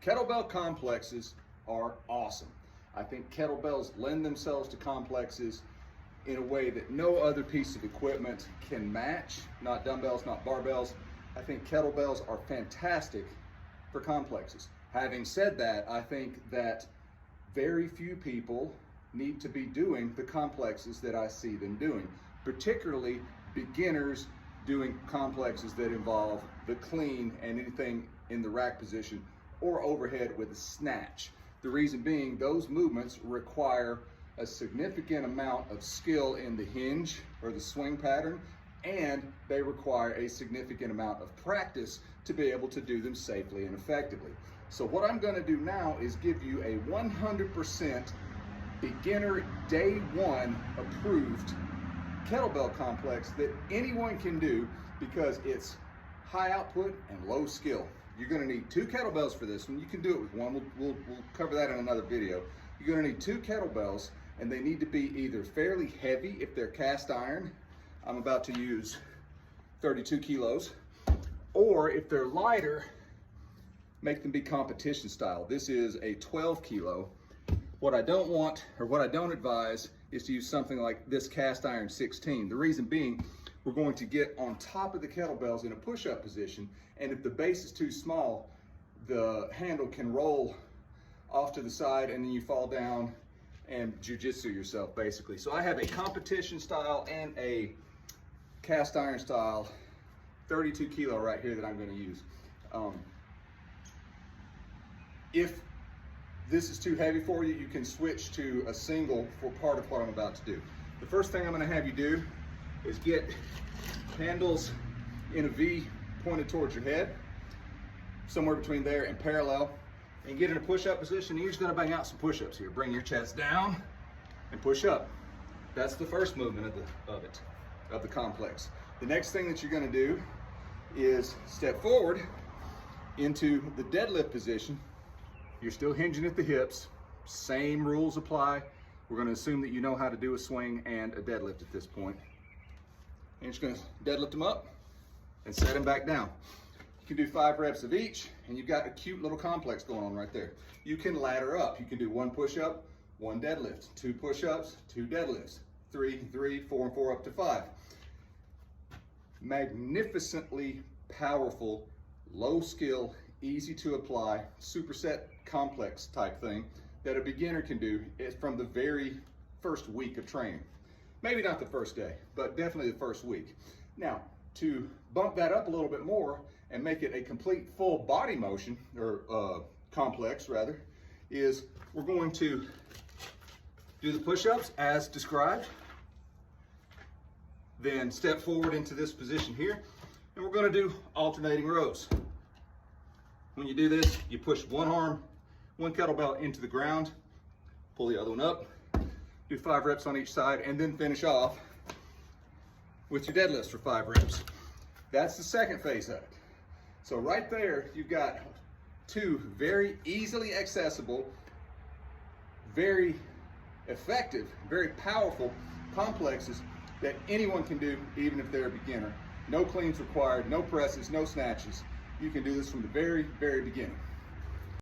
Kettlebell complexes are awesome. I think kettlebells lend themselves to complexes in a way that no other piece of equipment can match. Not dumbbells, not barbells. I think kettlebells are fantastic for complexes. Having said that, I think that very few people need to be doing the complexes that I see them doing, particularly beginners doing complexes that involve the clean and anything in the rack position or overhead with a snatch. The reason being, those movements require a significant amount of skill in the hinge or the swing pattern, and they require a significant amount of practice to be able to do them safely and effectively. So what I'm going to do now is give you a 100% beginner day one approved kettlebell complex that anyone can do because it's high output and low skill. You're going to need 2 kettlebells for this one. You can do it with one. We'll cover that in another video. You're going to need 2 kettlebells, and they need to be either fairly heavy if they're cast iron. I'm about to use 32 kilos. Or if they're lighter, make them be competition style. This is a 12 kilo. What I don't want, or what I don't advise, is to use something like this cast iron 16. The reason being, we're going to get on top of the kettlebells in a push-up position, and if the base is too small, the handle can roll off to the side and then you fall down and jiu-jitsu yourself basically. So I have a competition style and a cast iron style 32 kilo right here that I'm going to use. If this is too heavy for you, you can switch to a single for part of what I'm about to do. The first thing I'm going to have you do is get handles in a V pointed towards your head, somewhere between there and parallel, and get in a push-up position. You're just going to bang out some push-ups here. Bring your chest down and push up. That's the first movement of the complex. The next thing that you're going to do is step forward into the deadlift position. You're still hinging at the hips. Same rules apply. We're going to assume that you know how to do a swing and a deadlift at this point. And you're just going to deadlift them up and set them back down. You can do 5 reps of each, and you've got a cute little complex going on right there. You can ladder up. You can do 1 push-up, 1 deadlift, 2 push-ups, 2 deadlifts, 3, 4, and 4 up to 5. Magnificently powerful, low skill, easy to apply, superset complex type thing that a beginner can do from the very first week of training. Maybe not the first day, but definitely the first week. Now, to bump that up a little bit more and make it a complete full body motion, or complex rather, is we're going to do the push-ups as described, then step forward into this position here, and we're going to do alternating rows. When you do this, you push one kettlebell into the ground, pull the other one up, do 5 reps on each side, and then finish off with your deadlifts for 5 reps. That's the second phase of it. So right there, you've got 2 very easily accessible, very effective, very powerful complexes that anyone can do, even if they're a beginner. No cleans required, no presses, no snatches. You can do this from the very, very beginning.